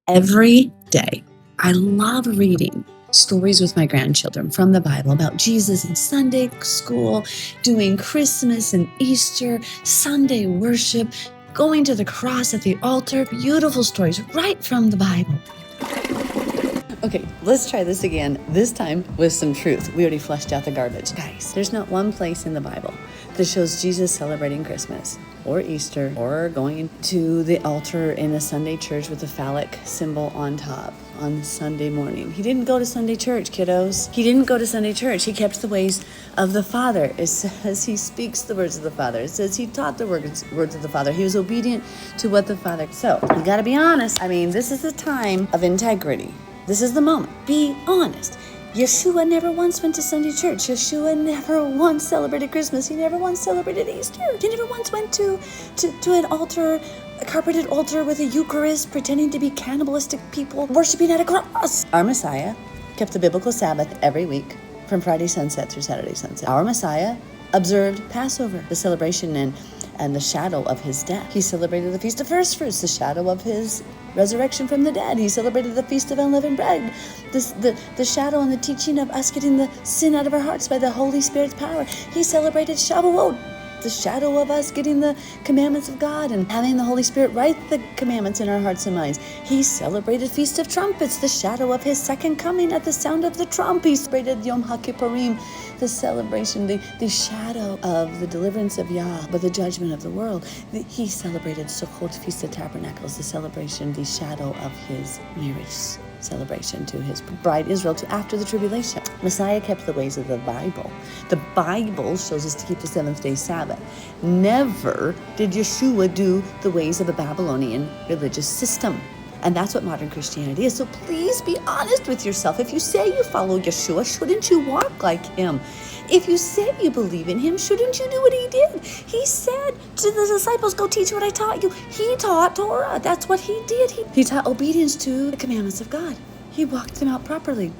Every day, I love reading stories with my grandchildren from the Bible about Jesus in Sunday school, doing Christmas and Easter, Sunday worship, going to the cross at the altar. Beautiful stories right from the Bible. Okay, let's try this again, this time with some truth. We already flushed out the garbage. Guys, there's not one place in the Bible that shows Jesus celebrating Christmas or Easter or going to the altar in a Sunday church with a phallic symbol on top on Sunday morning. He didn't go to Sunday church, kiddos. He didn't go to Sunday church. He kept the ways of the Father. It says he speaks the words of the Father. It says he taught the words of the Father. He was obedient to what the Father. So, you gotta be honest. I mean, this is a time of integrity. This is the moment. Be honest. Yeshua never once went to Sunday church. Yeshua never once celebrated Christmas. He never once celebrated Easter. He never once went to an altar, a carpeted altar with a Eucharist, pretending to be cannibalistic people worshiping at a cross. Our Messiah kept the biblical Sabbath every week from Friday sunset through Saturday sunset. Our Messiah observed Passover, the celebration and the shadow of his death. He celebrated the Feast of First Fruits, the shadow of his resurrection from the dead. He celebrated the Feast of Unleavened Bread, the shadow and the teaching of us getting the sin out of our hearts by the Holy Spirit's power. He celebrated Shavuot, the shadow of us getting the commandments of God and having the Holy Spirit write the commandments in our hearts and minds. He celebrated Feast of Trumpets, the shadow of his second coming at the sound of the trump. He celebrated Yom HaKippurim, the celebration, the shadow of the deliverance of Yah, but the judgment of the world. He celebrated Sukkot, Feast of Tabernacles, the celebration, the shadow of his marriage celebration to his bride Israel to after the tribulation. Messiah kept the ways of the Bible. The Bible shows us to keep the seventh-day Sabbath. Never did Yeshua do the ways of a Babylonian religious system. And that's what modern Christianity is. So please be honest with yourself. If you say you follow Yeshua, shouldn't you walk like him? If you say you believe in him, shouldn't you do what he did? He said to the disciples, go teach what I taught you. He taught Torah. That's what he did. He taught obedience to the commandments of God. He walked them out properly.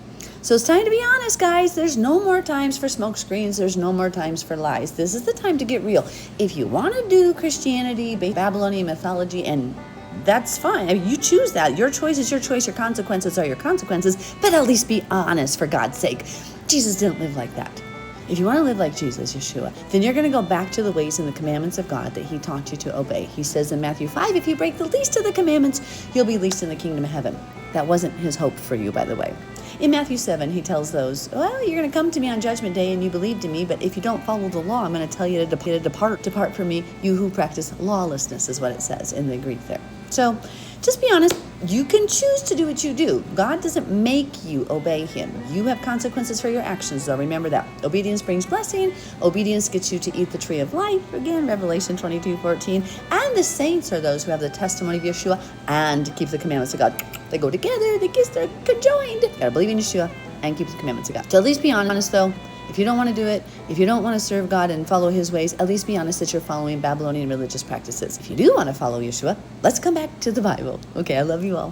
So it's time to be honest, guys. There's no more times for smoke screens. There's no more times for lies. This is the time to get real. If you want to do Christianity, Babylonian mythology, and that's fine. I mean, you choose that. Your choice is your choice. Your consequences are your consequences. But at least be honest, for God's sake. Jesus didn't live like that. If you want to live like Jesus, Yeshua, then you're going to go back to the ways and the commandments of God that he taught you to obey. He says in Matthew 5, if you break the least of the commandments, you'll be least in the kingdom of heaven. That wasn't his hope for you, by the way. In Matthew 7, he tells those, well, you're going to come to me on judgment day and you believed in me, but if you don't follow the law, I'm going to tell you to depart from me, you who practice lawlessness, is what it says in the Greek there. So just be honest. You can choose to do what you do. God doesn't make you obey him. You have consequences for your actions, though. Remember that. Obedience brings blessing. Obedience gets you to eat the tree of life. Again, Revelation 22:14. And the saints are those who have the testimony of Yeshua and keep the commandments of God. They go together. They're conjoined. Gotta believe in Yeshua and keep the commandments of God. So at least be honest, though. If you don't want to do it, if you don't want to serve God and follow his ways, at least be honest that you're following Babylonian religious practices. If you do want to follow Yeshua, let's come back to the Bible. Okay, I love you all.